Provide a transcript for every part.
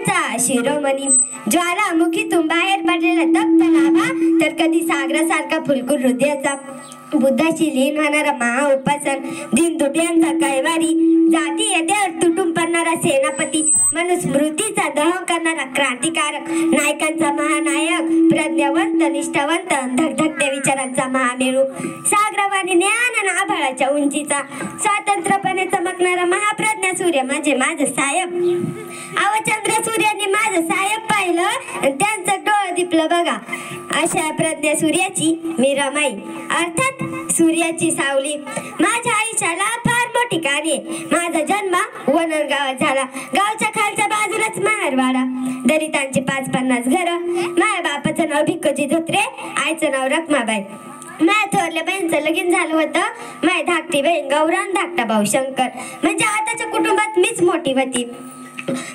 सूर्यांचा शिरोमणी ज्वालामुखीतून बाहेर पडलेला तप्त लाभा, तर कधी सागरासारखा फुलकूर हृदयाचा बुद्धाची लीन होणारा महाउपासन, दिनदुबळ्यांचा कैवारी, जातीय देव तुटून पडणारा सेनापती, मनुस्मृतीचा दहन करणारा क्रांतिकारक, नायकांचा महानायक, प्रज्ञावंत निष्ठावंत, धगधगत्या विचारांचा महामेरू, सागरवाणी ज्ञान आणि आभाळाच्या उंचीचा, स्वतंत्रपणे चमकणारा महाप्रज्ञा सूर्य म्हणजे माझं साहेब. अवचंद्र सूर्याने माझं साहेब पाहिलं आणि त्यांचं डोळं दिपलं बघा. अशा प्रज्ञा सूर्याची मी रमाई, अर्थात सूर्याची सावली. माझ्या आयुष्याला फार मोठी कहाणी आहे. माझा जन्म वनर गावात झाला. गावच्या खालच्या बाजूलाच माहेरवाडा, दलितांची 5-50 घरं. माझ्या बापाचं नाव भिक्कोजी धोत्रे, आईचं नाव रखमाबाई. माझ्या थोरल्या बहिणीचं लगीन झालं होतं. माझी धाकटी बहीण गौरान, धाकटा भाऊ शंकर. म्हणजे आताच्या कुटुंबात मीच मोठी होती.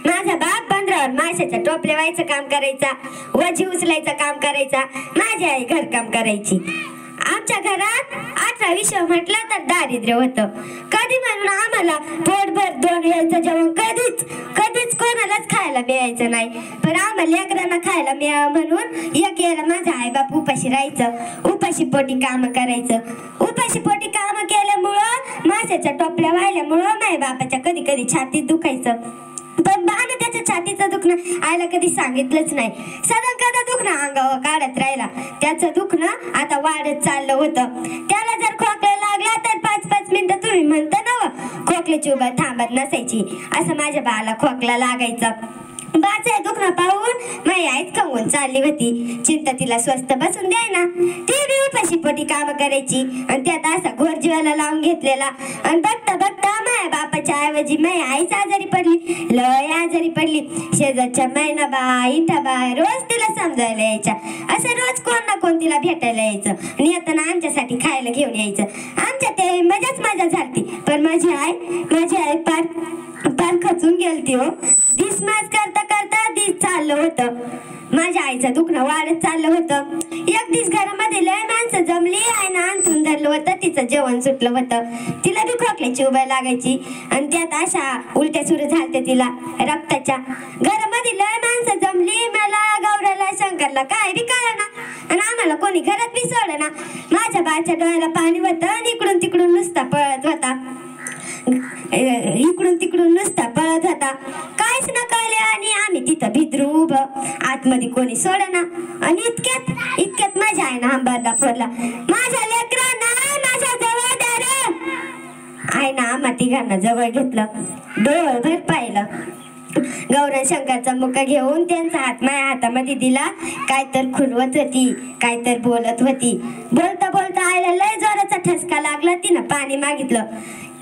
माझा बाप बंदरावर माशाच्या टोपल्या व्हायचं काम करायचा, वजी उचलायचं काम करायचा. माझी आई घरकाम करायची. आमच्या घरात 18 विषय म्हटलं तर दारिद्र्य होतं. कधी म्हणून आम्हाला पोटभर 2 वेळचं जेवण कधीच कोणालाच खायला मिळायचं नाही. पण आम्हाला लेकरांना खायला मिळावं म्हणून एक वेळेला माझा आई बाप उपाशी राहायचं, उपाशी पोटी काम करायचं. उपाशी पोटी काम केल्यामुळं, माशाच्या टोपल्या व्हायल्यामुळं माझ्या बापाच्या कधी छातीत दुखायचं. पण बाण त्याच्या छातीचं दुखणं आईला कधी सांगितलंच नाही. सदा कदा दुखणं अंगावर काढत राहिला. त्याचं दुखणं आता वाढत चाललं होतं. त्याला जर खोकला लागला तर 5-5 मिनिटं तुम्ही म्हणता ना, खोकल्याची उभा थांबत नसायची. असं माझ्या बाळाला खोकला लागायचा. बाचं दुखणं पाहून माझी आईच खंगून चालली होती. चिंता तिला स्वस्त बसून द्याय ना. ती बी उपाशी पोटी काम करायची आणि त्यात असा घोर जीवाला लावून घेतलेला. आणि बघता माझ्या बापाच्या ऐवजी माझी आईच आजारी पडली, लय आजारी पडली. शेजारच्या मैनाबाई, इंठाबाई रोज तिला समजायला यायच्या. असं रोज कोण ना कोण तिला भेटायला यायचं आणि येताना आमच्यासाठी खायला घेऊन यायचं. आमच्या ते मजा झाली. पण माझी आई पार खचून गेलती हो. दिसमास करता दिस चाललं होतं. माझ्या आईचं दुखणं वाढत चाललं होतं. एक दिवस घरामध्ये लय माणसं जमली. आईनं अंथरून धरलं होतं. तिचं जेवण सुटलं होतं. तिला बी खोकल्याची उभं लागायची आणि त्यात अशा उलट्या सुरू झालत्या तिला रक्ताच्या. घरामध्ये लय माणसं जमली. मला, गौराला, शंकरला काय बी कळना आणि आम्हाला कोणी घरात बी सोडना. माझ्या बाच्या डोळ्याला पाणी होतं आणि इकडून तिकडून नुसता पळत होता. काहीच न कळले आणि आम्ही तिथं भिद्रू उभं. आतमध्ये कोणी सोडना आणि इतक्यात माझ्या आईनं हंबरला फोडला, माझ्या लेकरांना माझ्या जवळ द्या रे. आईनं आम्हा तिघांना जवळ घेतलं, डोळभर पाहिलं. गौरण शंकरचा मुका घेऊन त्यांचा हात माझ्या हातामध्ये दिला. काय तर खुलवत होती, काय तर बोलत होती. बोलता आईला लय जोराचा ठसका लागला. तिनं पाणी मागितलं.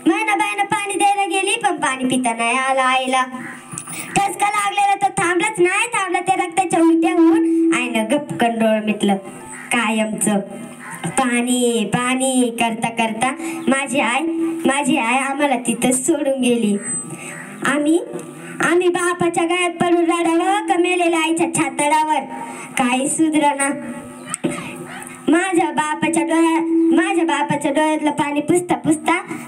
मैनाबाईनं पाणी द्यायला गेली पण पाणी पिता नाही आला आईला. ठसका लागलेला तर थांबलाच नाही. त्या रक्ताच्या उलट्या होऊन आईनं गपकन डोळ मिटलं. कायमचं पाणी करता माझी आई आम्हाला तिथंच सोडून गेली. आम्ही बापाच्या गळ्यात पडून रडावं का मेलेल्या आईच्या छातडावर. काही सुधरणा. माझ्या बापाच्या डोळ्यातलं पाणी पुसता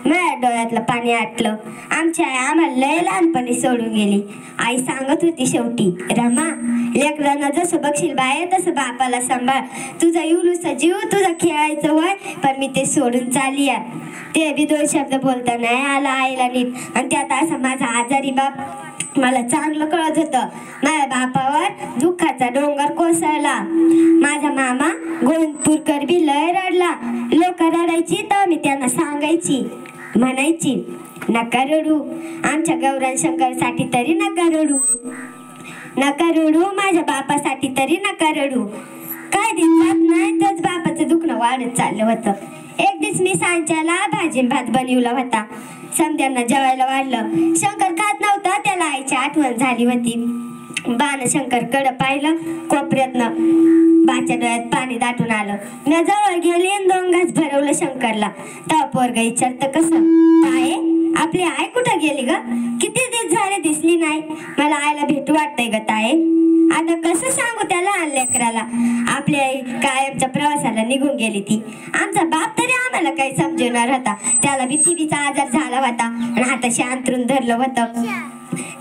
माझ्या डोळ्यातलं पाणी आटलं. आमची आई आम्हाला लय लहानपणी सोडून गेली. आई सांगत होती शेवटी, रमा, लेकरांना जसं बघशील बाहेर तसं बापाला सांभाळ. तुझा इवलूसा जीव, तुझा खेळायचं वय, पण मी ते सोडून चालली आहे. ते बी 2 शब्द बोलता नाही आला आईला नीट. आणि त्यात असा माझा आजारी बाप. मला चांगलं कळत होतं माझ्या बापावर दुःखाचा डोंगर कोसळला. माझा मामा गोविंदपूरकर बी लय रडला. लोक रडायची तर मी त्यांना सांगायची, म्हणायची, नका रडू, आमच्या गौरण शंकरसाठी तरी नका रडू, माझ्या बापासाठी तरी नका रडू. काय दिन जात नाही तच बापाचं दुखणं वाढत चाललं होतं. एक दिवस मी सांच्याला भाजी भात बनवला होता. समद्यांना जेवायला वाढलं. शंकर खात नव्हता. त्याला आईची आठवण झाली होती. बाण शंकरकडं पाहिलं. कोपऱ्यातनं बाच्या डोळ्यात पाणी दाटून आलं. मी जवळ गेली आणि 2 घास भरवलं शंकरला. तेव्हा पोरगं विचारतं, कसं काय आपली आई कुठं गेली ग? किती दिवस झाले दिसली नाही. मला आईला भेटू वाटतंय ग ताई. आता कसं सांगू त्या लहान लेकराला, आपली आई कायमच्या प्रवासाला निघून गेली ती. आमचा बाप तरी आम्हाला काही समजणार होता. त्याला बी टीबीचा आजार झाला होता आणि हाताशी अंथरून धरलं होतं.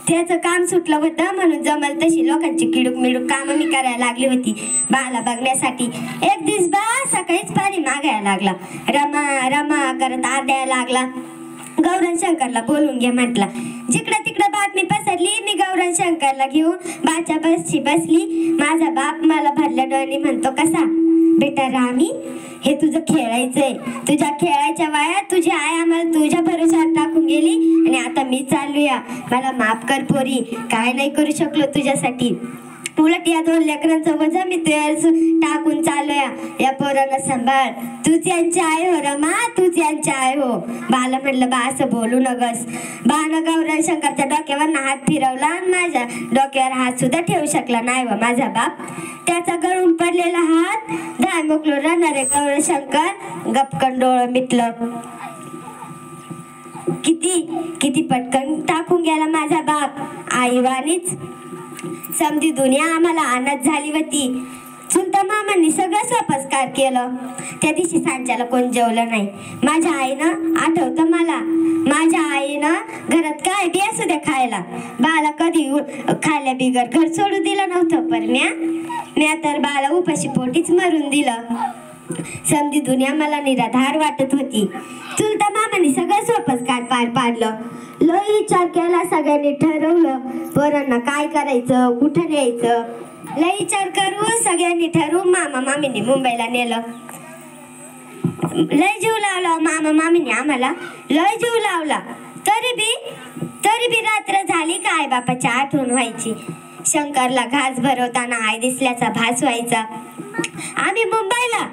त्याचं काम सुटलं होतं म्हणून जमल तशी लोकांची किडूक मिडूक कामं मी करायला लागली होती बाला बघण्यासाठी. एक दिवस बा सकाळीच पाणी मागायला लागला. रमा रमा करत आरडायला लागला. गौरण शंकरला बोलून घे म्हटला. जिकडं तिकडं बातमी पसरली. मी गौरण शंकरला घेऊन बाच्या बसची बसली. माझा बाप मला भरल्या डोळ्यांनी म्हणतो, कसा बेटा रामी, हे तुझं खेळायचंय. तुझ्या खेळायच्या वयात तुझी आई आम्हाला तुझ्या भरोश्यावर टाकून गेली आणि आता मी चालूया. मला माफ कर पोरी, काय नाही करू शकलो तुझ्यासाठी. उलट या 2 लेकरांचं वजा मी टाकून चालूया. या पोरांना सांभाळ. तूच यांची आई हो रमा, तूच यांची आई हो. बाला म्हणलं, बा असं बोलू नगस. बानं गौरण शंकरच्या डोक्यावर हात फिरवला आणि माझ्या डोक्यावर हात सुद्धा ठेवू शकला नाही व माझा बाप. त्याचा गळून पडलेला हात धाय मोकलो राहणारे गौरण शंकर गपकन डोळं मिटलं. किती पटकन टाकून गेला माझा बाप. आईवानीच समधी दुनिया आम्हाला अनाथ झाली होती. चुलता मामांनी सगळं स्वपस्कार केलं. त्या दिवशी सांच्याला कोण जेवलं नाही. माझ्या आईनं आठवतं मला, माझ्या आईनं घरात काय बी असू द्या खायला, बाला कधी खायला बिगर घर सोडू दिलं नव्हतं. पण म्या तर बाला उपाशी पोटीच मरून दिलं. समधी दुनिया मला निराधार वाटत होती. चुलता मामांनी सगळं स्वपस्कार पार पाडलं. लय विचार केला. सगळ्यांनी ठरवलं पोरांना काय करायचं, कुठं न्यायचं. लय विचार करू सगळ्यांनी ठरवून मामा मामींनी मुंबईला नेलं. लय जीव लावला मामा मामींनी आम्हाला, लय जीव लावला. तरी बी रात्र झाली का आई बापाची आठवण व्हायची. शंकरला घास भरवताना आई दिसल्याचा भास व्हायचा. आम्ही मुंबईला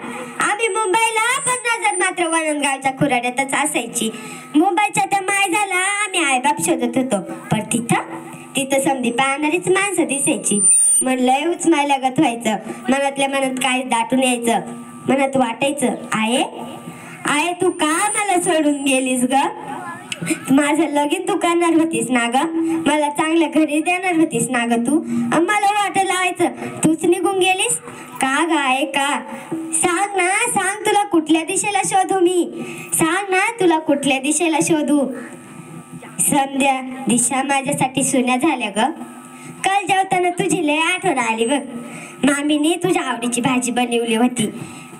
पण नजर मात्र वणंदगावच्या खुराड्यातच असायची. मुंबईच्या त्या मायजाला आम्ही आईबाप शोधत होतो. पण तिथं समधी पाहणारीच माणसं दिसायची. मन लय उचमायलागत व्हायचं. मनातल्या मनात काय दाटून यायचं. मनात वाटायचं, आये तू का मला सोडून गेलीस ग. माझं लगीन तू करणार होतीस ना ग. मला चांगल्या घरी देणार होतीस ना ग तू. मला वाटलं लावायचं तूच निघून गेलीस का ग. आहे का, सांग ना, सांग तुला कुठल्या दिशेला शोधू मी. सांग ना तुला कुठल्या दिशेला शोधू. संध्या दिशा माझ्यासाठी सुन्या झाल्या ग. काल जेवताना तुझी लय आठवण आली बघ. मामीने तुझ्या आवडीची भाजी बनवली होती.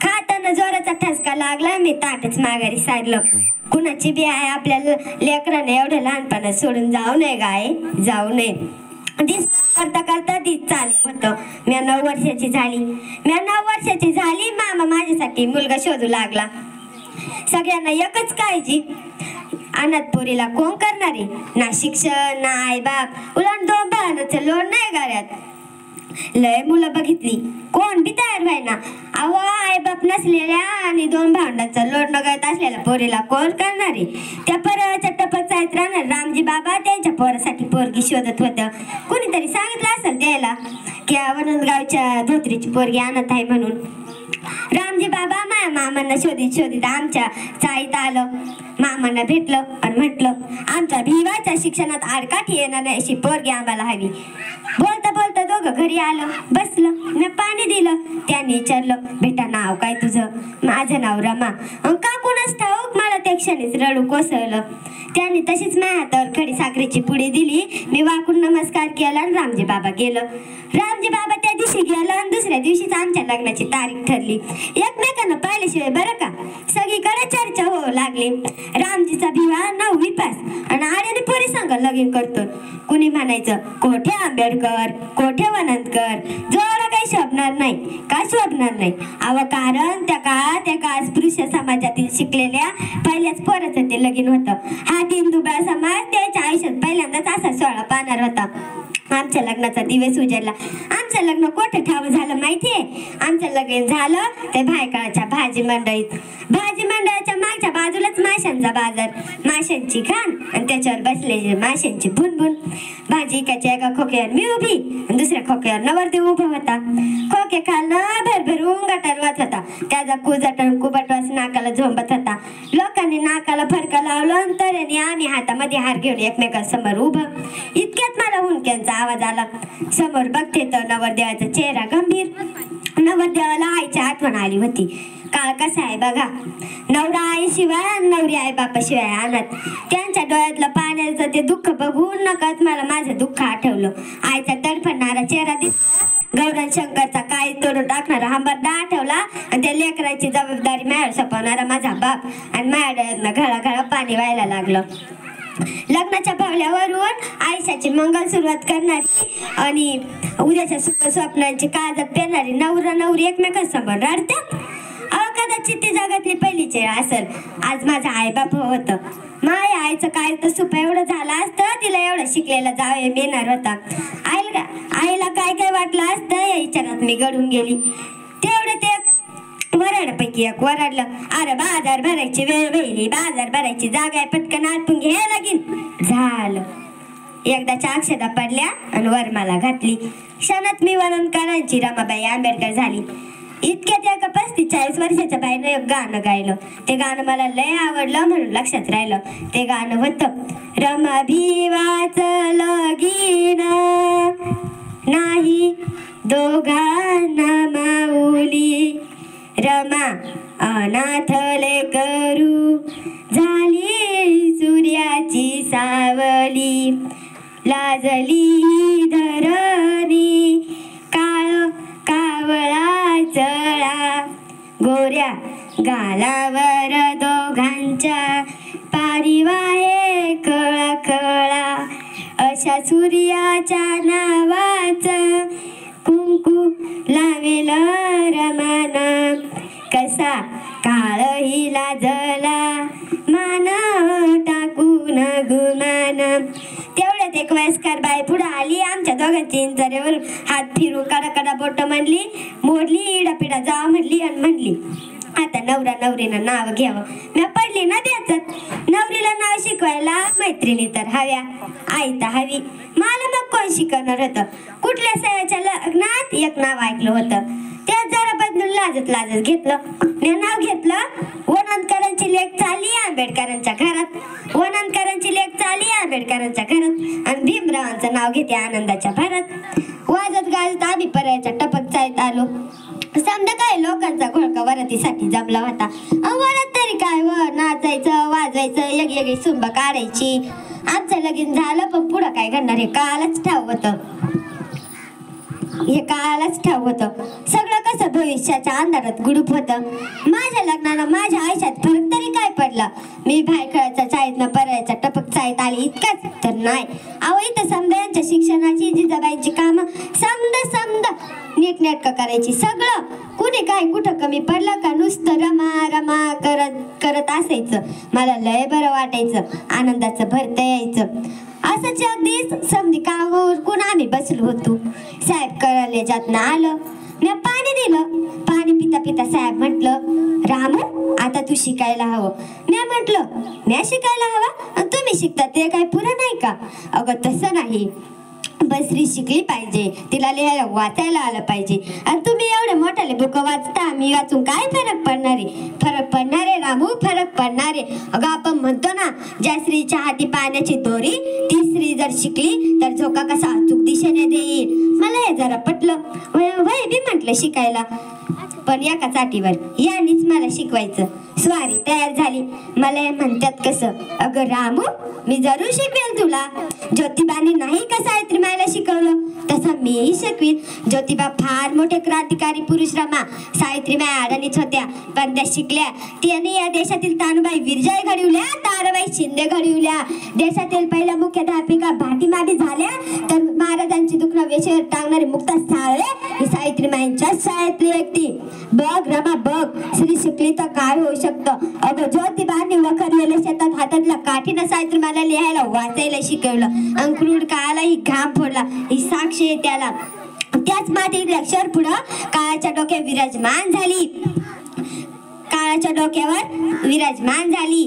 खाताना जोराचा ठसका लागला. मी ताटच माघारी सारलं. कुणाची बी आहे आपल्या लेकरांना एवढं लहानपणात सोडून जाऊ नये गाय, जाऊ नये. दिस करता करता दिस चालू होतं. मी 9 वर्षाची झाली. मामा माझ्यासाठी मुलगा शोधू लागला. सगळ्यांना एकच काळजी, अनाथ पोरीला कोण करणारे, ना शिक्षण ना आई बाप. उलट 2 भावांचं लोड नाही घरात. लय मुलं बघितली, कोण बी तयार व्हायना. अहो आई बाप नसलेल्या आणि 2 भावंडांचा लोड नगळत असलेल्या पोरीला कोण करणारे. त्या परवाच्या टपक जायत राहणार रामजी बाबा त्यांच्या पोरासाठी पोरगी शोधत होतं. कोणीतरी सांगितलं असेल त्याला की वणंदगावच्या धोत्रीची पोरगी आणत आहे म्हणून. रामजी बाबा माया मामांना शोधित आमच्या चाळीत आलं. मामांना भेटलं आणि म्हटलं, आमच्या भिवाच्या शिक्षणात आडकाठी येणार नाही अशी पोरगी आम्हाला हवी. बोलता बोलता दोघं घरी आलं, बसलं. मी पाणी दिलं. त्यांनी विचारलं, बेटा नाव काय तुझं. माझं नाव रमा. का कोणाच ठाऊक मला त्या क्षणीच रडू कोसळलं. त्यांनी तशीच माझ्या हातावर खडी साखरेची पुडी दिली. मी वाकून नमस्कार केला आणि रामजी बाबा गेलं. रामजी बाबा त्या दिवशी गेलं आणि दुसऱ्या दिवशीच आमच्या लग्नाची तारीख ठरली. एकमेकांना पाहिल्याशिवाय बरं का सगळीकडे चर्चा होऊ लागली. रामजीचा भिवा 9वी पास आणि आर्याने पोरी संग लगीन करतो. कुणी म्हणायचं कोठे आंबेडकर, कोठे वनंतकर. जोरा काही शोभणार नाही, का शोभणार नाही. कारण त्या काळात स्पृश्य समाजातील शिकलेल्या पहिल्याच पोराचं ते लगीन होतं. हा हिंदुबा समाज त्याच्या आयुष्यात पहिल्यांदाच असा सोहळा पाहणार होता. आमच्या लग्नाचा दिवस उजडला. आमचं लग्न कोठे ठाव झालं माहितीये. आमचं लग्न झालं ते भायकाळाच्या भाजी मंडळाच्या मागच्या बाजूलाच माशांचा बाजार, माशांची खाण आणि त्याच्यावर बसलेली माशांची भुनभुन. भाजी एकाच्या एका खोक्यावर मी उभी आणि दुसऱ्या खोक्यावर नवरदेव उभा होता. खोके खाणं भरभरून गटारवात होता. त्याचा कुबटवास नाकाला झोंबत होता. लोकांनी नाकाला फडका लावलं तर आम्ही हातामध्ये हार घेऊन एकमेकांसमोर उभं. इतक्यात मला हुंक्यांचा आवाज आला. समोर बघते तर नवरदेवाचा चेहरा गंभीर नवरदेवाला आईची आठवण आली होती. काळ कसा आहे बघा, नवरा आईशिवाय नवरी आई बापाशिवाय आणत. त्यांच्या डोळ्यातलं पाण्याचं ते दुःख बघून नकळत मला माझं दुःख आठवलं. आईचा तडफडणारा चेहरा दिसला, गौरण शंकरचा काय तोडून टाकणारा हंबरडा आठवला आणि त्या लेकराची जबाबदारी माझ्यावर सोपवणारा माझा बाप. आणि माझ्या डोळ्यातनं घळाघळा पाणी व्हायला लागलं. लग्नाच्या पावल्यावरून आयुष्याची मंगल सुरुवात करणारी आणि उद्याच्या सुख स्वप्नांची काळजात पेरणारी नवरा नवरी एकमेकांसमोर रडतात. कदाचित ती जगातली पहिलीच वेळ असेल. आज माझा आईबाप होतं. माझ्या आईचं काय तर सुप एवढं झालं असतं, तिला एवढं शिकलेला जावे मिळणार होता. आईला काय काय वाटलं असतं या विचारात मी घडून गेली. तेवढं ते वराडापैकी एक वराडलं, अरे बाजार भरायची वेळ व्हायली, बाजार भरायची जागा आहे, पटकन आटपून घ्यायला लागीन. झालं. एकदाच्या अक्षता पडल्या आणि वरमाला घातली. क्षणात मी वननकरांची रमाबाई आंबेडकर झाली. इतक्यात एका 35-40 वर्षाच्या बाईनं एक गाणं गायलं. ते गाणं मला लय आवडलं म्हणून लक्षात राहिलं. ते गाणं होतं, रमा भिवाचं लगीन नाही दोघांना माऊली, रमा अनाथले करू झाली सूर्याची सावली, लाजली धरणी काळ कावळा चळा, गोऱ्या गालावर दोघांच्या पारी वाहे कळा कळा, अशा सूर्याच्या नावाचं कुंकू लावेल रमाना, कसा काळही लाजला मान टाकून गुमान. तेवढ्यात एक वयस्कर बाई पुढे आली. आमच्या दोघांची इंजरेवर हात फिरून कडा बोट म्हणली, मोडली इडापिडा जाव म्हणली आणि म्हणली, आता नवरा नवरीनं नाव घ्यावं. मी पडली ना त्याच. नवरीला नाव शिकवायला मैत्रिणी तर हव्या, आई तर हवी. मला मग कोण शिकवणार होतं? कुठल्या सयाच्या लग्नात एक नाव ऐकलं होतं, त्यात जरा बदलून लाजत घेतलं. मी नाव घेतलं, वननकरांची लेक चालली आंबेडकरांच्या घरात, वननकरांची लेक चालली आंबेडकरांच्या घरात, आणि भीमरावांचं नाव घेते आनंदाच्या भरात. वाजत गाजत आम्ही पर्यायच्या टपक चालत आलो. समजा काय लोकांचा घोळका वरातीसाठी जमला होता. वरात तरी काय नाचायचं वाजवायचं यगयगी सुंब काढायची. आमचं लगीन झालं, पण पुढं काय घडणार हे कालच ठाव होतं. सगळं कसं भविष्याच्या अंधारात गुडूप होतं. माझ्या लग्नानं माझ्या आयुष्यात फरक तरी काय पडला? मी भायखळाच्या चाळीतनं पर्यायच्या टपक चाळीत आली इतकाच तर नाही. अहो इथं समद्यांच्या शिक्षणाची जिजाबाईंची कामं समद नीटनेटकं करायची. सगळं कुणी काय कुठं कमी पडलं का नुसतं रमा करत असायचं. मला लय बरं वाटायचं, आनंदाचं भरतं यायचं. असंच अगदीच समधी कामावर कोण आम्ही बसलो होतो. साहेब कॉलेजातनं आलं, मी पाणी दिलं. पाणी पिता साहेब म्हटलं, रामू आता तू शिकायला हवं. मी म्हटलं, मी शिकायला हवं आणि तुम्ही शिकता ते काय पुरं नाही का? अगं तसं नाही, बसरी शिकली पाहिजे, तिला लिहायला वाचायला आलं पाहिजे. आणि तुम्ही एवढे मोठाले बुक वाचता, मी वाचून काय फरक पडणारे? फरक पडणारे रामू, फरक पडणारे. अगं आपण म्हणतो ना, ज्या स्त्रीच्या हाती पाण्याची दोरी, ती स्त्री जर शिकली तर झोका कसा अचूक दिशेने देईल. मला हे जरा पटलं. वय बी म्हटलं शिकायला, पण एका चाटीवर यांनीच मला शिकवायचं. स्वारी तयार झाली. मला हे म्हणतात कसं? अगं रामू, मी जरूर शिकवेल तुला. ज्योतिबाने नाही का सावित्रीबाईला शिकवलं, तसं मीही शिकवीन. ज्योतिबा फार मोठे क्रांतिकारी पुरुष रमा, सावित्रीबाई अडाणीच होत्या, पण त्या शिकल्या. त्यांनी या देशातील तानुबाई विरजाई घडवल्या, ताराबाई शिंदे घडवल्या. देशातील पहिल्या मुख्याध्यापिका भाटीमाटी झाल्या, तर महाराजांची दुखणं वेशीवर टांगणारी मुक्ता साळवे ही सावित्रीबाईंच्या शाळेतली व्यक्ती. बघ रमा बघ, स्त्री शिकली तर काय होऊ शकतं. अगं ज्योतिबांनी वखरलेल्या शेतात हातातल्या काठीनं सावित्रीबाईला लिहायला वाचायला शिकवलं. अंकुरुड काळालाही घाम फोडला, ही साक्ष आहे त्याला. त्याच मातीतल्या अक्षर पुढं काळाच्या डोक्यावर विराजमान झाली.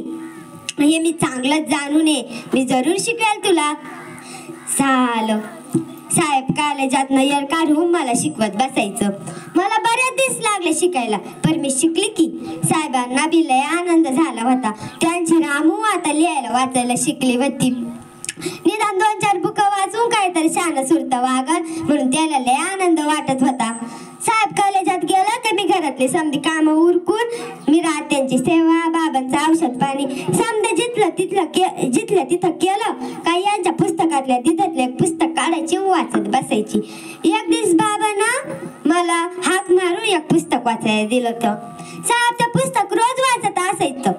हे मी चांगलंच जाणून आहे. मी जरूर शिकवेल तुला. झालं. साहेब कॉलेजातनं येळ काढून मला शिकवत बसायचं. मला बऱ्याच दिवस लागले शिकायला, पण मी शिकली की. साहेबांना बी लय आनंद झाला होता. त्यांची रामू आता लिहायला वाचायला शिकली होती. निदान 2-4 बुक वाचून काहीतरी शान सुरत वागल म्हणून त्याला लय आनंद वाटत होता. साहेब कॉलेजात घरातले समधी कामं उरकून मी त्यांची सेवा, बाबांचं औषध पाणी समजा जिथलं तिथं केलं. काही यांच्या पुस्तकातल्या तिथलं एक पुस्तक काढायची, वाचत बसायची. एक दिवस बाबांना मला हाक मारून एक पुस्तक वाचायला दिलं होतं. साहेब ते पुस्तक रोज वाचत असायचं.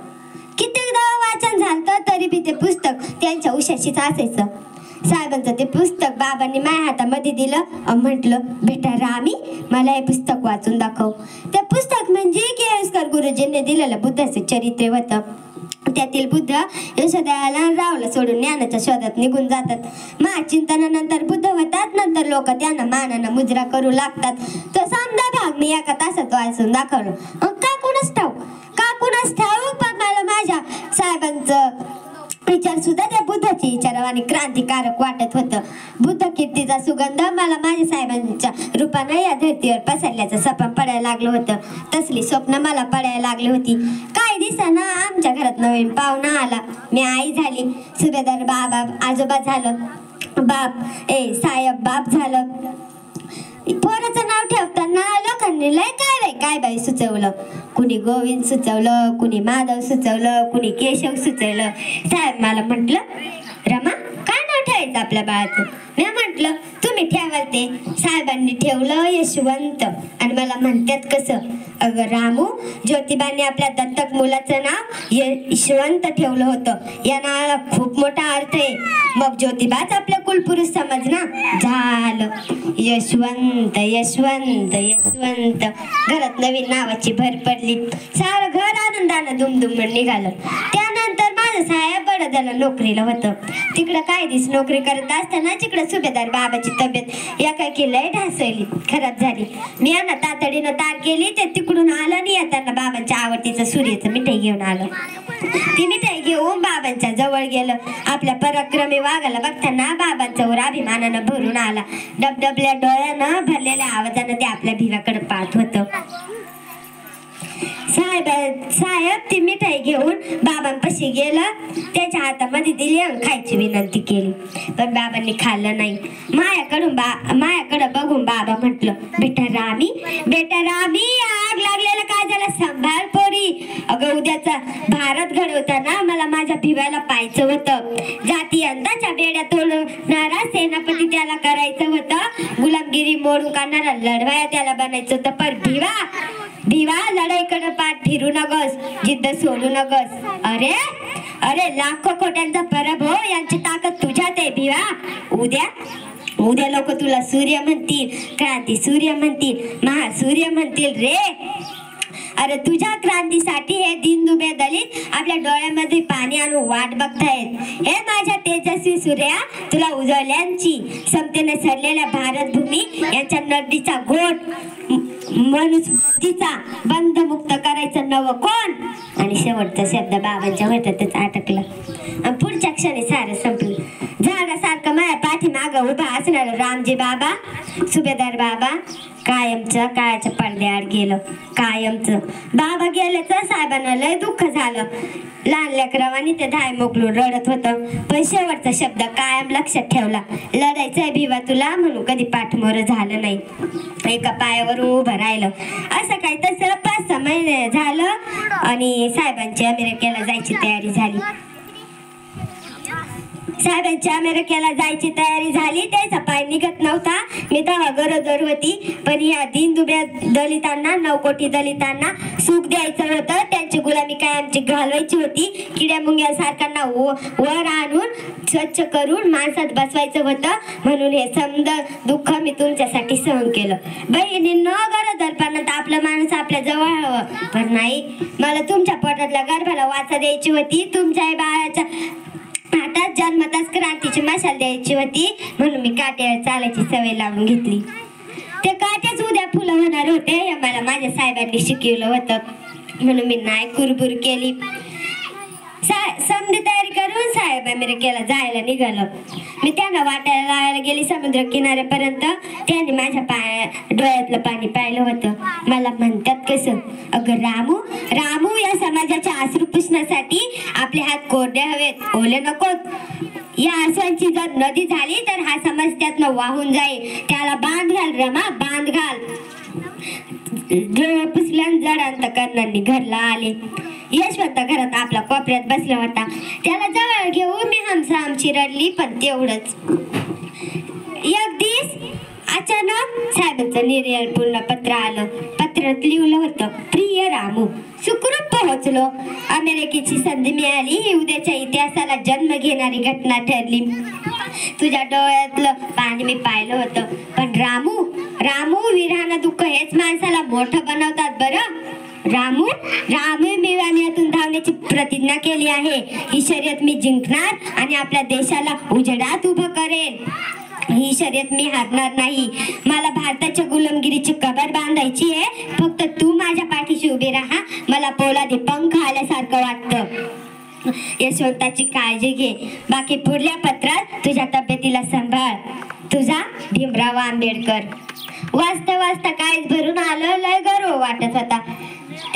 कित्येकदा वाचन झालं तरी बी ते पुस्तक त्यांच्या उशाशीच असायचं. साहेबांचं ते पुस्तक बाबांनी माझ्या हातामध्ये दिलं. म्हटलं बेटा रामी, मला हे पुस्तक वाचून दाखव. ते पुस्तक म्हणजे केळकर गुरुजींनी दिलेलं बुद्धाचं चरित्र होतं. त्यातील बुद्ध यशोदयाला रावला सोडून ज्ञानाच्या शोधात निघून जातात. महाचिंतनानंतर बुद्ध होतात. नंतर लोक त्यांना मानानं मुजरा करू लागतात. तो समजा भाग मी एका तासात वाचून दाखवलं. का कुणास ठाऊक पण मला माझ्या साहेबांचं विचार सुद्धा त्या बुद्धाची विचारावानी क्रांतिकारक वाटत होतं. बुद्ध कीर्तीचा सुगंध मला माझ्या साहेबांच्या रूपानं या धर्तीवर पसरल्याचं स्वप्न पडायला लागलं होतं. तसली स्वप्न मला पडायला लागली होती. काही दिवसांना आमच्या घरात नवीन पाहुणा आला. मी आई झाली. सुभेदार बाबा आजोबा झालं. साहेब बाप झालं. पोराचं नाव ठेवताना लोकांनी लय काय बाई सुचवलं. कुणी गोविंद सुचवलं, कुणी माधव सुचवलं, कुणी केशव सुचवलं. साहेब मला म्हटलं, रमा काय नाव ठेवायचं आपल्या बाळाचं? मी म्हटलं तुम्ही ठेवाल ते. साहेबांनी ठेवलं यशवंत. आणि मला म्हणतात कसं? अगं रामू, ज्योतिबांनी आपल्या दत्तक मुलाचं नाव यशवंत ठेवलं होतं. या नावाला खूप मोठा अर्थ आहे. मग ज्योतिबाच आपलं कुलपुरुष समज ना. झालं यशवंत यशवंत यशवंत. घरात नवीन नावाची भर पडली. सारं घर आनंदानं दुमदुम निघालं. त्यानंतर माझं साहेब बडोद्याला नोकरीला होतं. तिकडं काही दिवस नोकरी करत असताना तिकडं सुभेदार बाबाची तब्येत एकाकी लय ढासळली, खराब झाली. मी यांना तातडीनं तार केली. ते तिकडून आलं आणि येताना बाबांच्या आवडतीचं सूर्याचं मिठाई घेऊन आलं. ती मिठाई घेऊन बाबांच्या जवळ गेलं. आपल्या पराक्रमी वाघाला बघताना बाबांचा वर अभिमानानं भरून आला. डबडबल्या डोळ्यानं भरलेल्या आवाजानं ते आपल्या भिवाकडे पाहत होतं. साहेब ती मिठाई घेऊन बाबांपाशी गेलं. त्याच्या हातामध्ये दिली आणि खायची विनंती केली. पण बाबांनी खाल्लं नाही. मायाकडं बघून बाबा म्हटलं, बेटा रामी आग लागलेला काय झालं? सांभाळ पोरी. अगं उद्याचा भारत घडवताना मला माझ्या भिवायला पाहायचं होतं. जाती अंताच्या बेड्या तोडणारा सेनापती त्याला करायचं होतं. गुलामगिरी मोडून काढणारा लढवाया त्याला बनायचं होतं. पर भिवा लढाईकडे पाठ फिरू नगस, जिद्द सोडू नगस. अरे लाखो कोट्यांचा पराभव यांची ताकद तुझ्यात आहे भिवा. उद्या लोक तुला सूर्य म्हणतील, क्रांती सूर्य म्हणतील, महासूर्य म्हणतील रे. अरे तुझ्या क्रांतीसाठी हे दीनदुबळे दलित आपल्या डोळ्यामध्ये पाणी आणून वाट बघतायत. हे माझ्या तेजस्वी सूर्या, तुला उजळल्यांची समतेने सरलेल्या भारत भूमी यांच्या नदीचा घोट मनुस्मृतीचा बंध मुक्त करायचं नवं कोण? आणि शेवटचा शब्द बाबांच्या होत्यातच अटकला. पुढच्या क्षणी सारं संपलं. झाडासारखं माझ्या पाठीमागं उभा असणार रामजी बाबा, सुभेदार बाबा कायमचं काळाच्या पडद्याआड गेलं. कायमचं बाबा गेल्याचं साहेबांना लय दुःख झालं. लहान लेकरावानी ते धाय मोकलून रडत होतं. पण शेवटचा शब्द कायम लक्षात ठेवला. लढायचंय भिवा तुला म्हणून कधी पाठमोर झालं नाही. एका पायावर उभं राहिलं. असं काही तसं 5-6 महिने झालं आणि साहेबांची अमेरिकेला जायची तयारी झाली. अमेरिकेला जायची तयारी झाली. त्याचा पाय निघत नव्हता. मी तेव्हा गरोदर होती. पण या दीनदुबळ्या दलितांना, 9 कोटी दलितांना सुख द्यायचं होतं. त्यांची गुलामी कायमची घालवायची होती. किड्या मुंग्या सारख्यांना वर आणून स्वच्छ करून माणसात बसवायचं होतं. म्हणून हे समद दुःख मी तुमच्यासाठी सहन केलं. बहिणींनो, गरोदरपणात आपलं माणूस आपल्या जवळ हवं. पण नाही, मला तुमच्या पोटातल्या गर्भाला वाचा द्यायची होती. तुमच्या बाळाच्या हातात जन्मताच क्रांतीची मशाल द्यायची होती. म्हणून मी काट्यावर चालायची सवय लावून घेतली. ते काट्याच उद्या फुलं होणार होते हे मला माझ्या साहेबांनी शिकवलं होतं. म्हणून मी नाही कुरबुर केली. समधी तयारी करून साहेब अमेरिकेला जायला निघालं. मी त्यांना वाटायला लावायला गेली समुद्र किनाऱ्यापर्यंत. त्यांनी माझ्या डोळ्यातलं पाणी पाहिलं होतं. मला म्हणतात कसं? अगं रामू या समाजाच्या अश्रू पुसण्यासाठी आपले हात कोरडे हवेत, ओले नकोत. या आसवांची जर नदी झाली तर हा समाज त्यातनं वाहून जाईल. त्याला बांध घाल रमा, बांध घाल. डोळे पुसल्यान जड अंतकरणांनी घरला आले. यशवंत घरात आपला कोपऱ्यात बसला होता. त्याला जवळ घेऊन मी हमसाम चिरडली, पण तेवढंच. एक दिवस अचानक साहेबांचं निर्यालपूर्ण पत्र आलं. पत्रात लिहिलं होतं, प्रिय रामू, सुखरूप पोहोचलो. अमेरिकेची संधी मिळाली. ही उद्याच्या इतिहासाला जन्म घेणारी घटना ठरली. तुझ्या डोळ्यातलं पाणी मी पाहिलं होतं. पण रामू, रामू, विरहानं दुःख हेच माणसाला मोठं बनवतात बरं. रामू, रामू, मी यातून धावण्याची प्रतिज्ञा केली आहे. ही शर्यत मी जिंकणार आणि आपल्या देशाला उजेडात उभं करेन. ही शर्यत मी हारणार नाही. मला भारताच्या गुलामगिरीची कबर बांधायची आहे. फक्त तू माझ्या पाठीशी उभी राहा. मला पोलादी पंख आल्यासारखं वाटतं. यशवंताची काळजी घे. बाकी पुढल्या पत्रात तुझ्या तब्येतीला सांभाळ. तुझा भीमराव आंबेडकर. वाचता वाचता काळीच भरून आलं. लय गर्व वाटत होता.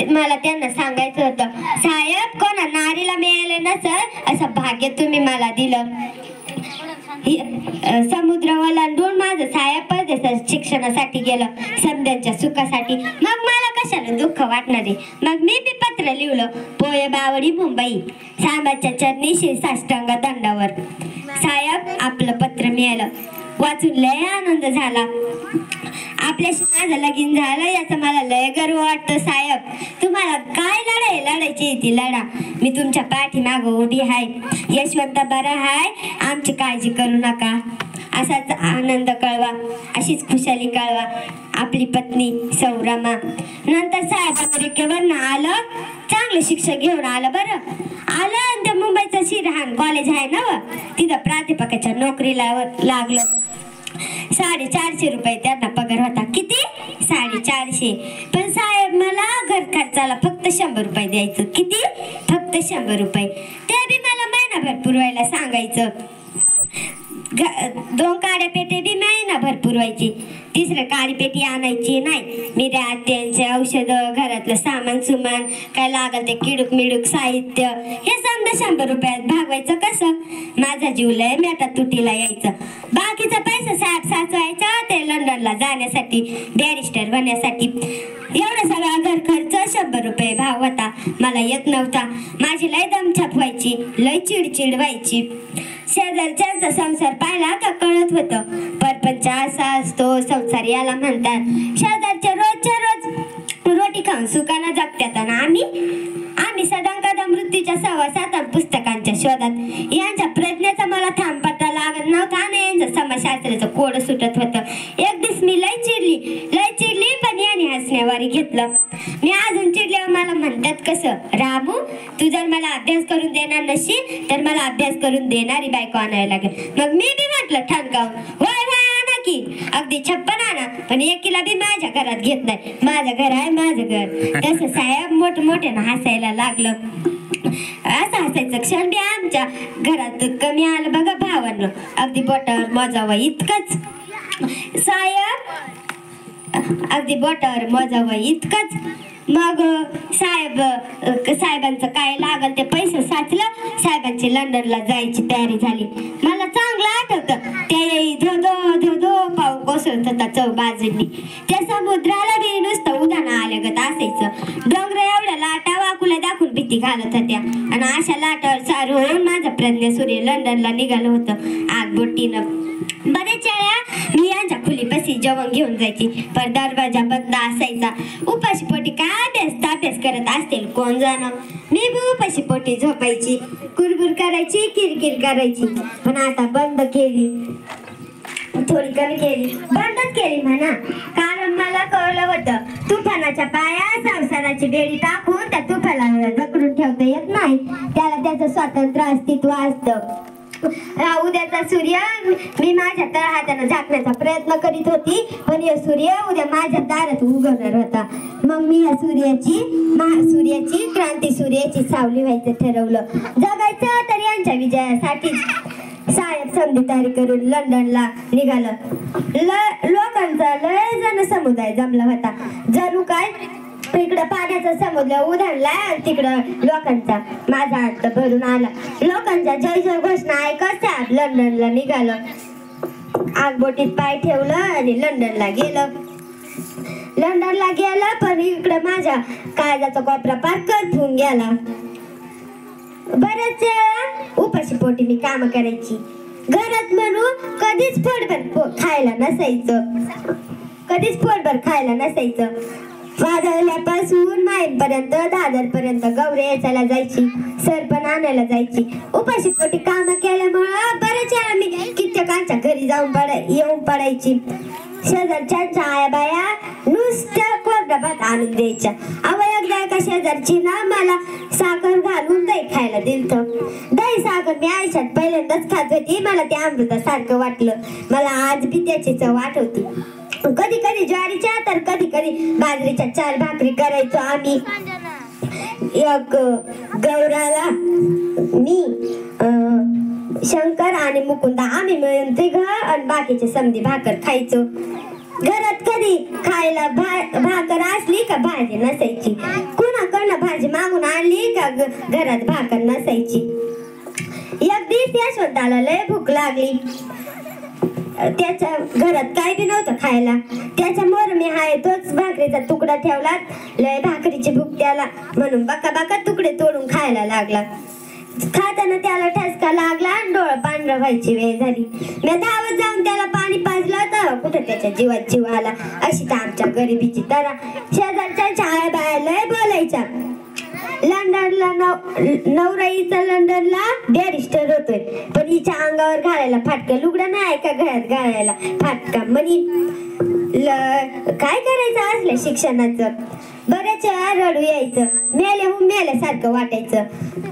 मला त्यांना सांगायचं होतं, साहेब, कोणा नारीला मिळाले नसल असं भाग्य तुम्ही मला दिलं. समुद्र ओलांडून माझं साहेब परदेशात शिक्षणासाठी गेलं, समद्यांच्या सुखासाठी. मग मला कशाला दुःख वाटणार आहे. मग मी बी पत्र लिहिलं, पोहे बावडी मुंबई, साहेबाच्या चरणी साष्टांग दंडावर. साहेब, आपलं पत्र मिळालं. वाचून लय आनंद झाला. आपल्याशी माझं लगीन झालं याचा मला लय गर्व वाटतं. साहेब, तुम्हाला काय लढायची ती लढा. मी तुमच्या पाठीमागं उभी आहे. यशवंत बरा आहे. आमची काळजी करू नका. असाच आनंद कळवा, अशीच खुशाली कळवा. आपली पत्नी सौरमा. नंतर साहेब अमेरिकेवरनं आलं. चांगलं शिक्षक घेऊन आलं बरं. आलं आणि त्या मुंबईचं शिरहान कॉलेज आहे ना, तिथं प्राध्यापकाच्या नोकरीला लागलं. 450 रुपये त्यांना पगार होता. किती? 450. पण साहेब मला घर खर्चाला फक्त 100 रुपये द्यायचं. किती? फक्त 100 रुपये. ते बी मला महिनाभर पुरवायला सांगायचं. 2 काड्या पेटे बी महिनाभर पुरवायची. तिसरं काळी पेटी आणायची नाही. मिऱ्या त्यांचे औषधं, घरातलं सामान सुमान, काय लागल ते किडूक मिडूक साहित्य, हे समजा 100 रुपयात भागवायचं. कसं? माझा जीव लय मेटा तुटीला यायचं. बाकीचा पैसा साहेब साचवायचा ते लंडनला जाण्यासाठी, बॅरिस्टर होण्यासाठी. एवढा सगळा घर खर्च 100 रुपये भाव होता. मला येत नव्हता. माझी लय दमछाप व्हायची, लय चिडचिड व्हायची. शेजारच्यांचा संसार पाहिला का कळत होतं. परपंच असा असतो संसार याला म्हणतात. शेजारच्या रोजच्या रोज रोटी खाऊन सुखानं जगतात आणि आम्ही सदा कदा मृत्यूच्या सहवासात पुस्तकांच्या शोधात. यांच्या प्रज्ञेचा मला थांब पत्ता लागत नव्हता आणि यांचं समाजशास्त्राचं कोड सुटत होतं. एक दिवस मी लय चिडली, पण याने हसण्यावारी घेतलं. मी अजून चिडल्यावर मला म्हणतात कसं, रामू, तू जर मला अभ्यास करून देणार नसशील तर मला अभ्यास करून देणारी बायको आणायला लागेल. मग मी बी म्हटलं ठणकावून, होय होय आणा की, अगदी 56 आणा, पण एकीला बी माझ्या घरात घेत नाही. माझं घर आहे माझं घर. तसं साहेब मोठमोठ्यानं हसायला लागलं. असं हसायचं क्षण बी आमच्या घरात कमी आलं बघा भावांना. अगदी बोटावर मोजावं इतकंच साहेब, अगदी बोटावर मोजावं इतकंच. मग साहेबांचं काय लागल ते पैसे साचलं. साहेबांची लंडनला जायची तयारी झाली. मला चांगलं आठवतं ते धो धो पाऊ कोसळत होता चौबाजूंनी. त्या समुद्राला बी नुसतं उधाणं आल्यागत असायचं. डोंगर एवढ्या लाटा वाकुल्या दाखवून भीती घालत होत्या आणि अशा लाटावर सार होऊन माझं प्रज्ञा सूर्य लंडनला निघालं होतं आगबोटीनं. बरेच वेळा मी यांच्या खोलीपाशी जेवण घेऊन जायची, पण दरवाजा बंद असायचा. उपाशी पोटी काय अभ्यास करत असतील कोण जाणं. मी बी उपाशी पोटी झोपायची, कुरकुर करायची, किरकिर करायची. पण आता बंद केली, थोडी कमी केली, बंदच केली म्हणा. कारण मला कळलं होतं तुफानाच्या पाया संसाराची बेडी टाकून त्या तुफानाला जकडून ठेवता येत नाही. त्याला त्याचं स्वतंत्र अस्तित्व असतं. उद्याचा सूर्य मी माझ्या तळहाताने झाकण्याचा प्रयत्न करीत होती, पण या सूर्य उद्या माझ्या दारात उगवणार होता. मग मी या सूर्याची क्रांती सूर्याची सावली व्हायचं ठरवलं. जगायचं तर यांच्या विजयासाठी. साहेब संधी तयारी करून लंडनला निघालं. लोकांचा लय जण समुदाय जमला होता. जणू काय इकडं पाण्याचा समुद्र उधळला आणि तिकडं लोकांचा माझा हात भरून आला. लोकांच्या जय जय घोषणा ऐकत साहेब लंडनला निघालं. आगबोटीत पाय ठेवलं आणि लंडनला गेलं. लंडनला गेला, पण इकडे माझ्या काळजाचा कोपरा पार करपून गेला. बऱ्याच वेळा उपाशी पोटी मी काम करायची. घरात म्हणून कधीच पोटभर खायला नसायचं, कधीच पोटभर खायला नसायचं. वाजवल्यापासून माईपर्यंत दादरपर्यंत गौरी यायला जायची, सरपण आणायला जायची. उपाशी पोटी काम केल्यामुळं बऱ्याच वेळा मी कित्येकांच्या घरी येऊन पडायची. शेजारच्या आया बाया नुसत्या कोरडा भात आणून द्यायच्या. एकदा एका शेजारची ना मला साखर घालून दही खायला दिलतं. दही साखर मी आयुष्यात पहिल्यांदाच खात होती. मला ते अमृतासारखं वाटलं. मला आज बी त्याची चव आठवती. कधी कधी ज्वारीच्या तर कधी कधी बाजरीच्या 4 भाकरी करायचो आम्ही. एक गौराला मी, शंकर आणि मुकुंदा आम्ही मिळून 3 आणि बाकीचे समधी भाकर खायचो. घरात कधी खायला भाकर असली का भाजी नसायची. कुणाकडनं भाजी मागून आणली का घरात भाकर नसायची. एक दिवस यशवंताला लय भूक लागली. त्याच्या घरात काय बी नव्हतं खायला. त्याच्यामुळे मी हाय तोच भाकरीचा तुकडा ठेवला. लय भाकरीची भूक त्याला, म्हणून बका बका तुकडे तोडून खायला लागला. खाताना त्याला ठसका लागला आणि डोळं पांढरं व्हायची वेळ झाली. मी धावत जाऊन त्याला पाणी पाजलं तर कुठं त्याच्या जीवात जीव आला. अशी तर आमच्या गरिबीची तरा. शेजारच्या छाया बाया लय बोलायच्या. लंडनला नवराईचा लंडनला बॅरिस्टर होतोय, पण हिच्या अंगावर घालायला फाटका लुगडा नाही का घरात घालायला फाटका. म्हणी काय करायचं असलं शिक्षणाचं. बऱ्याच वेळा रडू यायचं. मेल्याहून मेल्यासारखं वाटायचं.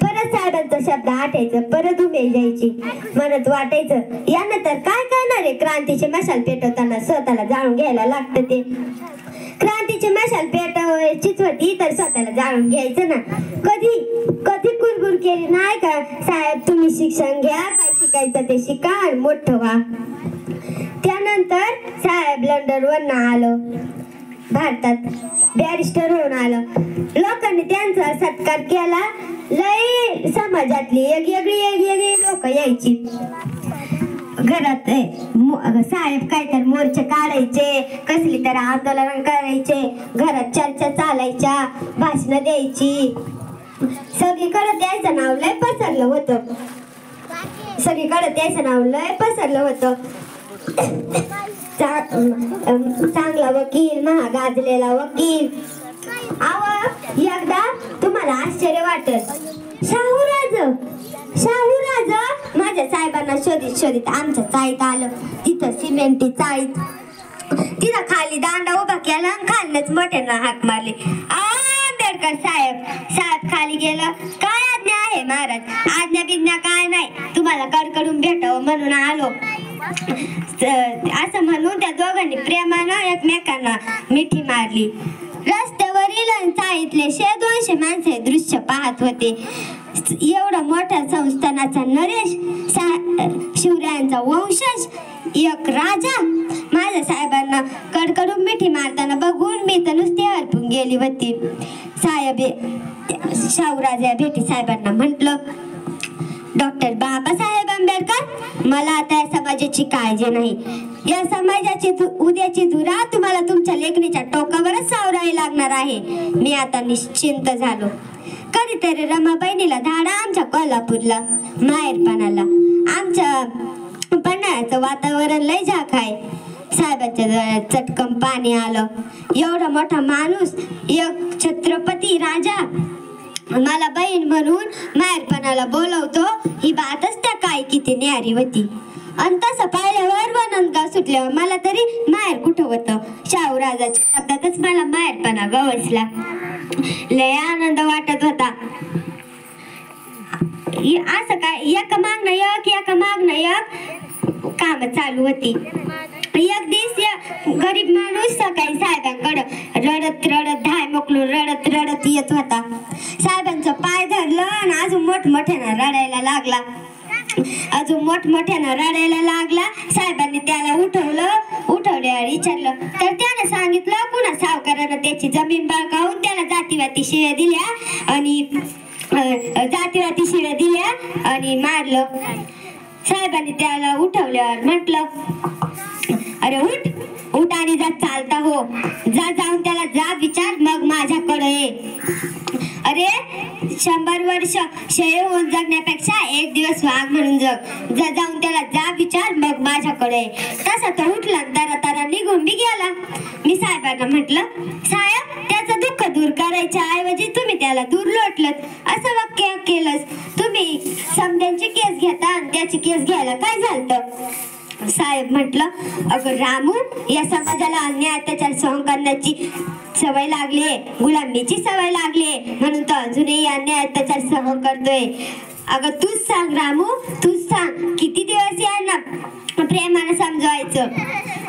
परत साहेबांचा शब्द आठायचं. परत उभे जायची. म्हणत वाटायचं यानं तर काय करणार आहे. क्रांतीचे मशाल पेटवताना स्वतःला जाळून घ्यायला लागतं. ते क्रांतीचे मशाल पेटवायचीच होती तर स्वतःला जाळून घ्यायचं ना. कधी कधी कुरबुर केली नाही का, साहेब तुम्ही शिक्षण घ्या, काय शिकायचं ते शिका आणि मोठं व्हा. त्यानंतर साहेब लंडनवरनं आलो, भारतात बॅरिस्टर होऊन आलं. लोकांनी त्यांचा सत्कार केला. लय समाजातली वेगवेगळी लोक यायची घरात. साहेब काय तर मोर्चे काढायचे, कसली तर आंदोलन करायचे, घरात चर्चा चालायच्या, भाषण द्यायची. सगळीकडे त्याचं नाव लय पसरलं होतं. सगळीकडे त्याचं नाव लय पसरलं होतं. चांगला वकील, महागाजलेला वकील. एकदा तुम्हाला आश्चर्य वाटत, शाहूराज माझ्या साहेबांना शोधित आमच्या चाळीत आलं. तिथं सिमेंटची चाळीत. तिथं खाली दांडा उभा केला आणि खालनच मोठ्यांना हाक मारली. आंबेडकर साहेब खाली गेलं. काय आज्ञा आहे महाराज. आज्ञा बिज्ञा काय नाही, तुम्हाला कडकडून भेटावं म्हणून आलो. असं म्हणून त्या दोघांनी प्रेमानं एकमेकांना मिठी मारली. रस्त्यावरील चाळीतले 100-200 माणसे दृश्य पाहत होते. एवढा मोठ्या संस्थानाचा नरेश, शिवरायांचा वंशज, एक राजा माझ्या साहेबांना कडकडून मिठी मारताना बघून मी तर नुसती हरपून गेली होती. शाहूराजा भेटी साहेबांना म्हटलं, डॉक्टर बाबासाहेब आंबेडकर, मला आता या समाजाची काळजी नाही. या समाजाची उद्याची धुरा तुम्हाला तुमच्या लेखणीच्या टोकावरच सावरावी लागणार आहे. मी आता निश्चिंत झालो. कधीतरी रमाबाईनीला धाडा आमच्या कोल्हापूरला माहेरपणाला. आमच्या पन्हाळ्याचं वातावरण लय झाक आहे. साहेबांच्या डोळ्यात चटकन पाणी आलं. एवढा मोठा माणूस, एक छत्रपती राजा मला बहीण म्हणून माहेरपणाला बोलवतो, ही बातच त्या काय किती न्यारी होती. आणि तसं पाहिल्यावर वनंदगाव सुटल्यावर मला तरी माहेर कुठं होतं. शाहूराजाच्या शब्दातच मला माहेरपणा गवसला. लय आनंद वाटत होता. असं काय एका मागणं एक काम चालू होती. एक दिवस गरीब माणूस सकाळी साहेबांकडे रडत धाय मोकलून रडत येत होता. साहेबांचं पाय धरलं आणि अजून मोठमोठ्यानं रडायला लागला. साहेबांनी त्याला उठवल्यावर विचारलं तर त्यानं सांगितलं कुणा सावकारानं त्याची जमीन बळकावून त्याला जातीवाती शिव्या दिल्या आणि मारलं. साहेबांनी त्याला उठवल्यावर म्हटलं, अरे उठ आणि जा चालता हो. तो, जा जाऊन त्याला जा विचार, मग माझ्याकडे ये. अरे 100 वर्ष शेळी होऊन जगण्यापेक्षा एक दिवस वाघ म्हणून जग. जा जाऊन त्याला जा विचार, मग माझ्याकडे. तसा तो उठला, तारा निघून बी गेला. मी साहेबांना म्हटलं, साहेब, त्याचं दुःख दूर करायच्या ऐवजी तुम्ही त्याला दूर लोटलत, असं वाक्य केलंस. तुम्ही समध्यांची केस घेता आणि त्याची केस घ्यायला काय झालं? साहेब म्हटलं, अगं रामू, या समाजाला अन्याय अत्याचार सहन करण्याची सवय लागली आहे, गुलामीची सवय लागली आहे, म्हणून तो अजूनही अन्याय अत्याचार सहन करतोय. अगं तूच सांग रामू, तूच सांग, किती दिवस यांना प्रेमानं समजवायचं?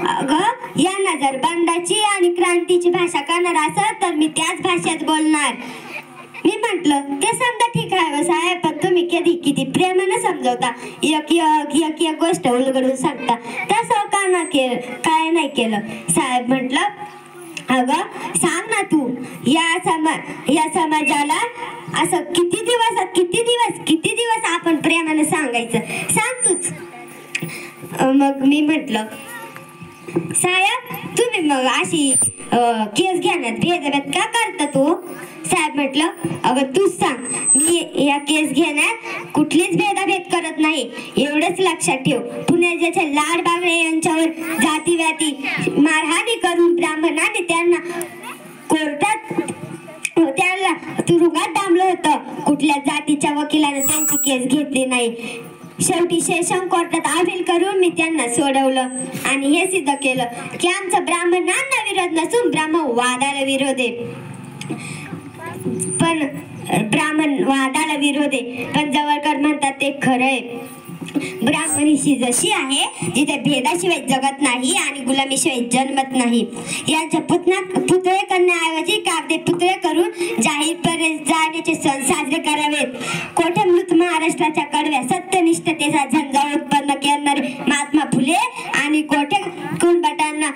अगं यांना जर बंडाची आणि क्रांतीची भाषा करणार असेल तर मी त्याच भाषेत बोलणार. मी म्हटलं, ते समजा ठीक आहे साहेब, पण तुम्ही कधी किती प्रेमानं समजवता, एक गोष्ट उलगडून सांगता, तसं का ना काय नाही केलं. साहेब म्हटलं, अगं सांग ना तू, या समाजाला असं किती दिवस आपण प्रेमानं सांगायचं, सांग तूच. मग मी म्हटलं, साहेब, तुम्ही मग अशी केस घेण्यात भेदभाव का करता तू? साहेब म्हटलं, अगं तूच सांग, मी या केस घेण्यात कुठलीच भेदाभेद करत नाही, एवढंच लक्षात ठेव. पुण्याचे लाड बागडे यांच्यावर जातीव्याती मारहाणी करून ब्राह्मणाने त्यांना कोर्टात त्याला तुरुंगात डांबलं होतं. कुठल्या जातीच्या वकिलाने त्यांची केस घेतली नाही. शेवटी सेशन कोर्टात अपील करून मी त्यांना सोडवलं आणि हे सिद्ध केलं की आमचा ब्राह्मणांना विरोध नसून ब्राह्मणवादाला विरोध आहे. पण ब्राह्मणवादाला विरोध आहे, पण जवळकर म्हणतात ते खरं आहे. ब्राह्मणीशी जशी आहे, जिथे भेदाशिवाय जगत नाही आणि गुलामीशिवाय जन्मत नाही. यांच्या पुतळे करण्याऐवजी कागदे पुतळे करून जाहीरपणे जाण्याचे सण साजरे करावेत. कोठे मृत महाराष्ट्राच्या कडव्या सत्यनिष्ठतेचा झंझाळ उत्पन्न करणारे महात्मा फुले आणि कोठे कुणबटांना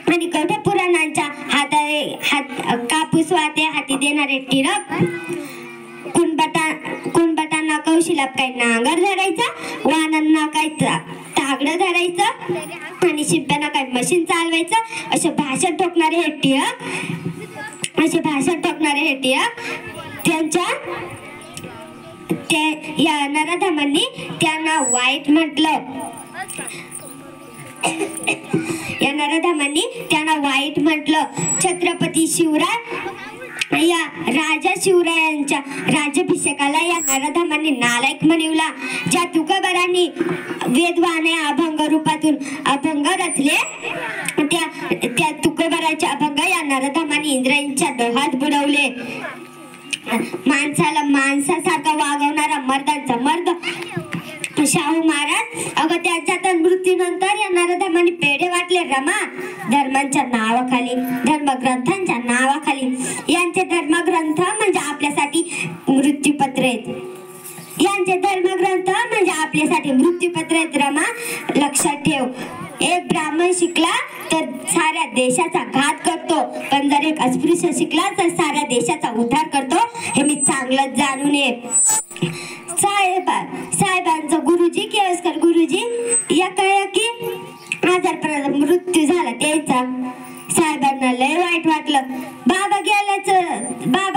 आणि कोठे पुराणांच्या कापूस वाते हाती देणारे टिळक, कुणबटांना कौशिलात काय नांगर धरायचा, वाहनांना काय तागडं धरायचं आणि शिंप्यांना काय मशीन चालवायचं, असे भाषण ठोकणारे हे टिळक या नराधमांनी त्यांना वाईट म्हटलं. या नराधमांनी त्यांना वाईट म्हटलं. छत्रपती शिवराय या राजा शिवरायांच्या राज्याभिषेकाला या नराधमांनी नालायक म्हणविला. ज्या तुकोबारांनी वेदवाने अभंग रूपातून अभंग रचले, त्या तुकोबाराचे अभंग या नराधमांनी इंद्रायणीच्या डोहात बुडवले. माणसाला माणसासारखा वागवणारा मर्दांचा मर्द शाहू महाराज, अगं त्यांच्या मृत्यूनंतर या नराधमांनी पेढे वाटले रमा धर्मांच्या नावाखाली, धर्मग्रंथांच्या नावाखाली. यांचे धर्मग्रंथ म्हणजे आपल्यासाठी मृत्यूपत्र आहेत. यांचे धर्मग्रंथ म्हणजे आपल्यासाठी मृत्यूपत्र आहेत रमा, लक्षात ठेव. एक ब्राह्मण शिकला तर साऱ्या देशाचा घात करतो, पण जर एक अस्पृश्य शिकला तर साऱ्या देशाचा उद्धार करतो, हे मी चांगलंच जाणून ये. साहेबांचा गुरुजी केळसकर गुरुजी एकाएकी आजारपणाचा मृत्यू झाला त्यांचा. साहेबांना लय वाईट वाटलं. बाबा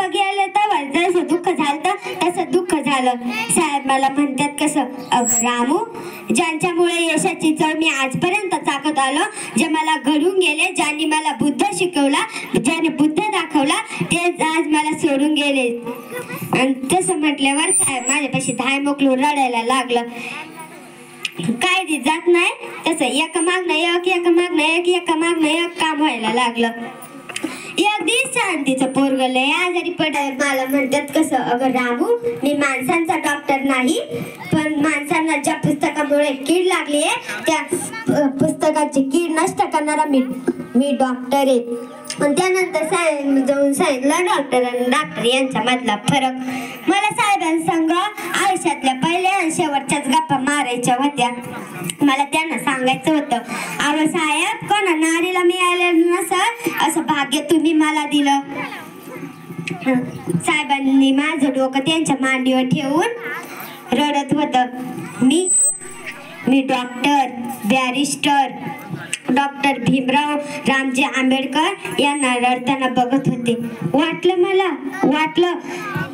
गेले तेव्हा जसं दुःख झालं तसं दुःख झालं. साहेब मला म्हणतात, कसं? रामू, ज्यांच्यामुळे यशाची चव मी आजपर्यंत चाकत आलो, जे मला घडून गेले, ज्यांनी मला बुद्ध शिकवला, ज्याने बुद्ध दाखवला, तेच आज मला सोडून गेले. आणि तसं म्हटल्यावर साहेब माझ्यापाशी धाय मोकलून रडायला लागलं. काय दे जात नाही तसं एका मागणं एक काम व्हायला लागलं. एक दिवस शांतीचं पोरग लय आजारी पडाय. मला म्हणतात, कसं? अगं रामू, मी माणसांचा डॉक्टर नाही, पण माणसांना ज्या पुस्तकामुळे कीड लागली आहे त्या पुस्तकाची कीड नष्ट करणारा मी डॉक्टर आहे. आणि त्यानंतर जाऊन सांगितलं डॉक्टर यांच्या मधला फरक. मला साहेबांसंग आयुष्यातल्या पहिल्या आणि शेवटच्याच गप्पा मारायच्या होत्या. मला त्यांना सांगायचं होतं, अहो साहेब, कोणा नारीला मिळालं नसं असं भाग्य तुम्ही मला दिलं. साहेबांनी माझं डोकं त्यांच्या मांडीवर ठेवून रडत होतं. मी doctor, barrister doctor Bhimrao Ramji Ambedkar यांना रडताना बघत होते. वाटलं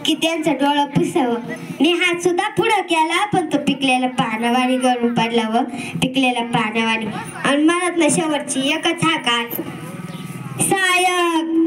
की त्यांचं डोळं पुसावं. मी हात सुद्धा पुढं केला, पण तो पिकलेला पानावाणी गळून पडला व पिकलेला पानावाणी. आणि मनातनं शेवटची एकच हाक आली, साहेब